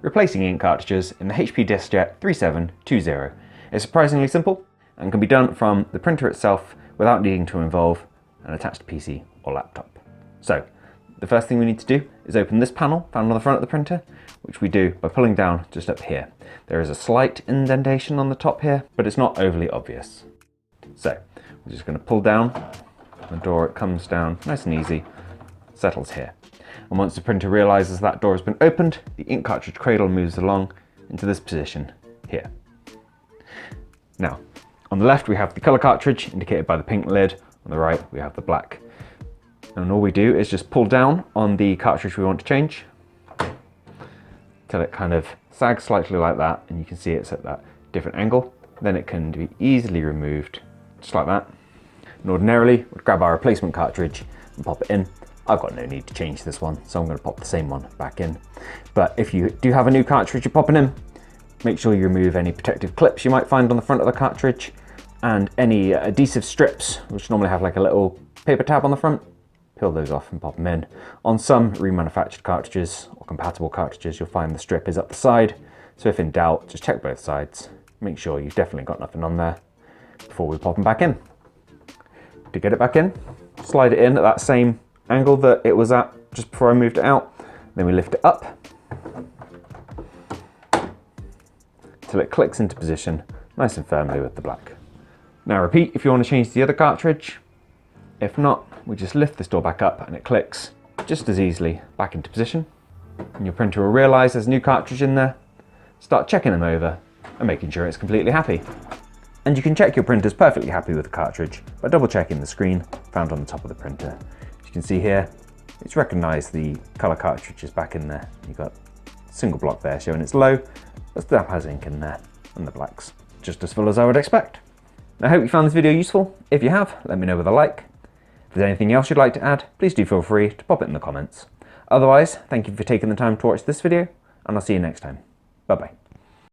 replacing ink cartridges in the HP Deskjet 3720. It's surprisingly simple and can be done from the printer itself without needing to involve an attached PC or laptop. So, the first thing we need to do is open this panel found on the front of the printer, which we do by pulling down just up here. There is a slight indentation on the top here, but it's not overly obvious. So, we're just going to pull down the door. It comes down nice and easy, settles here. And once the printer realizes that door has been opened, the ink cartridge cradle moves along into this position here. Now, on the left we have the color cartridge indicated by the pink lid. On the right we have the black. And all we do is just pull down on the cartridge we want to change till it kind of sags slightly like that, and you can see it's at that different angle. Then it can be easily removed just like that. And ordinarily we'd grab our replacement cartridge and pop it in. I've got no need to change this one, so I'm going to pop the same one back in. But if you do have a new cartridge you're popping in, make sure you remove any protective clips you might find on the front of the cartridge and any adhesive strips, which normally have like a little paper tab on the front. Peel those off and pop them in. On some remanufactured cartridges or compatible cartridges, you'll find the strip is up the side. So if in doubt, just check both sides. Make sure you've definitely got nothing on there before we pop them back in. To get it back in, slide it in at that same angle that it was at just before I moved it out. Then we lift it up till it clicks into position nice and firmly with the black. Now repeat if you want to change the other cartridge. If not, we just lift this door back up and it clicks just as easily back into position. And your printer will realize there's a new cartridge in there. Start checking them over and making sure it's completely happy. And you can check your printer's perfectly happy with the cartridge by double checking the screen found on the top of the printer. As you can see here, it's recognized the color cartridge is back in there. You've got a single block there showing it's low, but still has ink in there, and the black's just as full as I would expect. I hope you found this video useful. If you have, let me know with a like. If there's anything else you'd like to add, please do feel free to pop it in the comments. Otherwise, thank you for taking the time to watch this video, and I'll see you next time. Bye bye.